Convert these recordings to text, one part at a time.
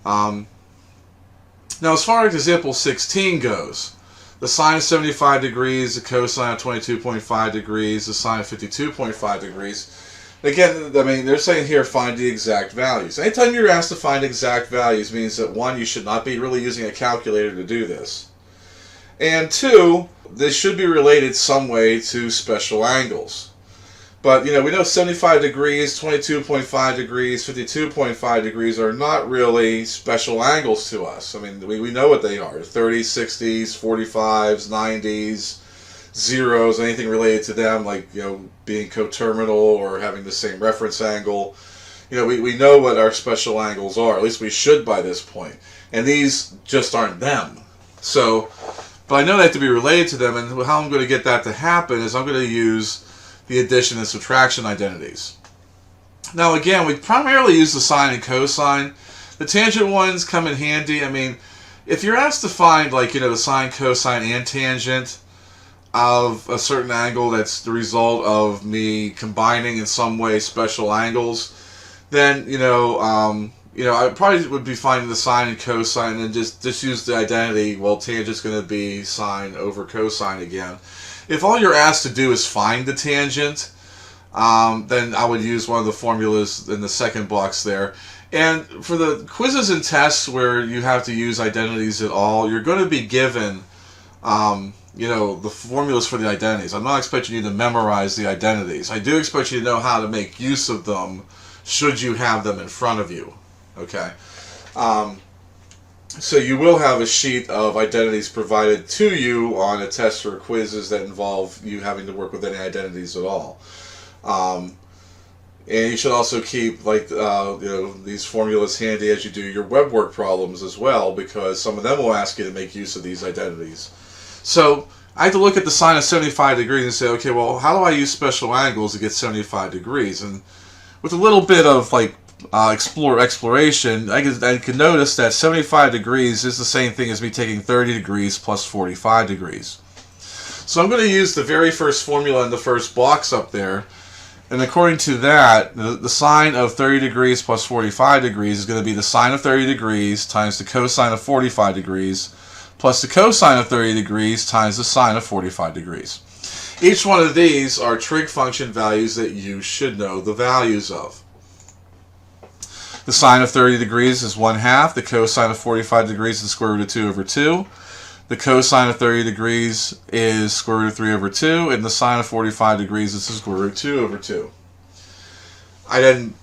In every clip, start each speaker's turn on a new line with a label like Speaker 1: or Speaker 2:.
Speaker 1: Um, Now, as far as example 16 goes, the sine of 75 degrees, the cosine of 22.5 degrees, the sine of 52.5 degrees. Again, I mean, they're saying here, find the exact values. Anytime you're asked to find exact values means that, one, you should not be really using a calculator to do this. And two, they should be related some way to special angles. But, we know 75 degrees, 22.5 degrees, 52.5 degrees are not really special angles to us. I mean, we know what they are. 30s, 60s, 45s, 90s, zeros, anything related to them, like, being coterminal or having the same reference angle. We know what our special angles are. At least we should by this point. And these just aren't them. So, but I know they have to be related to them, and how I'm going to get that to happen is I'm going to use the addition and subtraction identities. Now again, we primarily use the sine and cosine. The tangent ones come in handy. I mean, if you're asked to find, like, the sine, cosine, and tangent of a certain angle that's the result of me combining in some way special angles, then, I probably would be finding the sine and cosine and just use the identity, well, tangent's going to be sine over cosine again. If all you're asked to do is find the tangent, then I would use one of the formulas in the second box there. And for the quizzes and tests where you have to use identities at all, you're going to be given, the formulas for the identities. I'm not expecting you to memorize the identities. I do expect you to know how to make use of them should you have them in front of you. Okay. So you will have a sheet of identities provided to you on a test or quizzes that involve you having to work with any identities at all. And you should also keep, like, these formulas handy as you do your web work problems as well, because some of them will ask you to make use of these identities. So I have to look at the sine of 75 degrees and say, okay, well, how do I use special angles to get 75 degrees? And with a little bit of, like, exploration, I can notice that 75 degrees is the same thing as me taking 30 degrees plus 45 degrees. So I'm going to use the very first formula in the first box up there, and according to that, the sine of 30 degrees plus 45 degrees is going to be the sine of 30 degrees times the cosine of 45 degrees plus the cosine of 30 degrees times the sine of 45 degrees. Each one of these are trig function values that you should know the values of. The sine of 30 degrees is 1/2. The cosine of 45 degrees is the square root of 2 over 2. The cosine of 30 degrees is square root of 3 over 2. And the sine of 45 degrees is the square root of 2 over 2. I then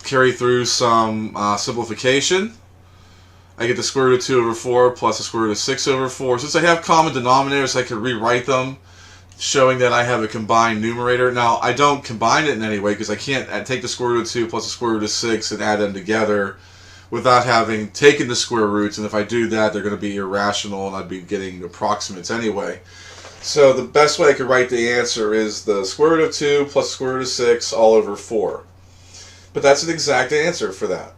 Speaker 1: carry through some simplification. I get the square root of 2 over 4 plus the square root of 6 over 4. Since I have common denominators, I can rewrite them, showing that I have a combined numerator. Now, I don't combine it in any way because I can't take the square root of 2 plus the square root of 6 and add them together without having taken the square roots. And if I do that, they're going to be irrational and I'd be getting approximates anyway. So the best way I could write the answer is the square root of 2 plus the square root of 6 all over 4. But that's an exact answer for that.